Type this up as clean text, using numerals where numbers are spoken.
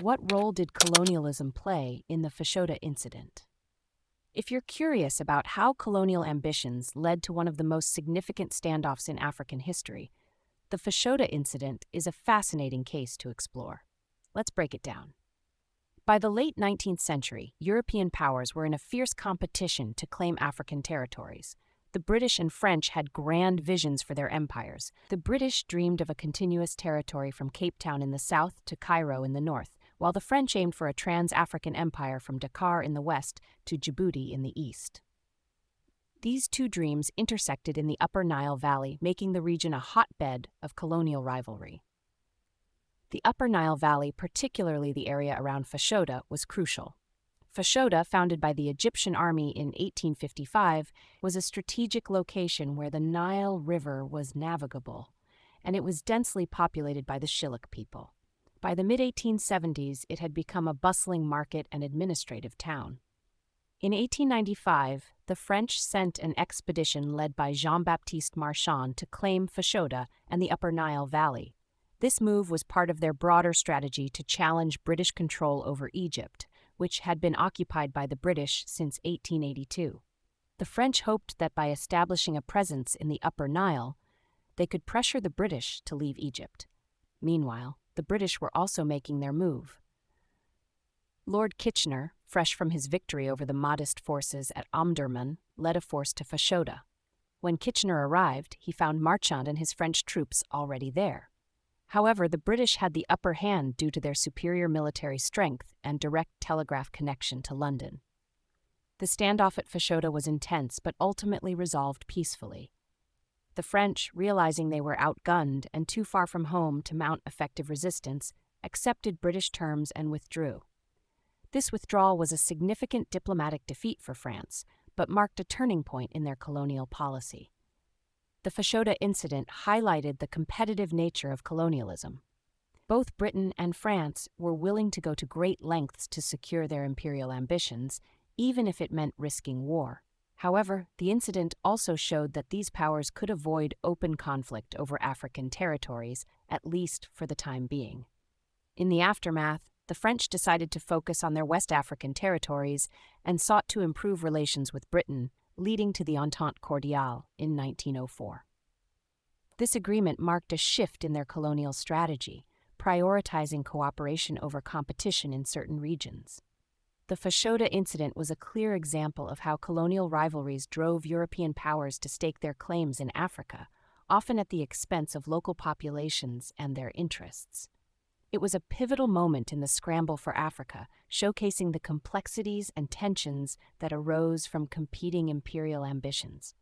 What role did colonialism play in the Fashoda Incident? If you're curious about how colonial ambitions led to one of the most significant standoffs in African history, the Fashoda Incident is a fascinating case to explore. Let's break it down. By the late 19th century, European powers were in a fierce competition to claim African territories. The British and French had grand visions for their empires. The British dreamed of a continuous territory from Cape Town in the south to Cairo in the north, while the French aimed for a trans-African empire from Dakar in the west to Djibouti in the east. These two dreams intersected in the Upper Nile Valley, making the region a hotbed of colonial rivalry. The Upper Nile Valley, particularly the area around Fashoda, was crucial. Fashoda, founded by the Egyptian army in 1855, was a strategic location where the Nile River was navigable, and it was densely populated by the Shilluk people. By the mid-1870s, it had become a bustling market and administrative town. In 1895, the French sent an expedition led by Jean-Baptiste Marchand to claim Fashoda and the Upper Nile Valley. This move was part of their broader strategy to challenge British control over Egypt, which had been occupied by the British since 1882. The French hoped that by establishing a presence in the Upper Nile, they could pressure the British to leave Egypt. Meanwhile, the British were also making their move. Lord Kitchener, fresh from his victory over the Mahdist forces at Omdurman, led a force to Fashoda. When Kitchener arrived, he found Marchand and his French troops already there. However, the British had the upper hand due to their superior military strength and direct telegraph connection to London. The standoff at Fashoda was intense but ultimately resolved peacefully. The French, realizing they were outgunned and too far from home to mount effective resistance, accepted British terms and withdrew. This withdrawal was a significant diplomatic defeat for France, but marked a turning point in their colonial policy. The Fashoda Incident highlighted the competitive nature of colonialism. Both Britain and France were willing to go to great lengths to secure their imperial ambitions, even if it meant risking war. However, the incident also showed that these powers could avoid open conflict over African territories, at least for the time being. In the aftermath, the French decided to focus on their West African territories and sought to improve relations with Britain, leading to the Entente Cordiale in 1904. This agreement marked a shift in their colonial strategy, prioritizing cooperation over competition in certain regions. The Fashoda Incident was a clear example of how colonial rivalries drove European powers to stake their claims in Africa, often at the expense of local populations and their interests. It was a pivotal moment in the scramble for Africa, showcasing the complexities and tensions that arose from competing imperial ambitions.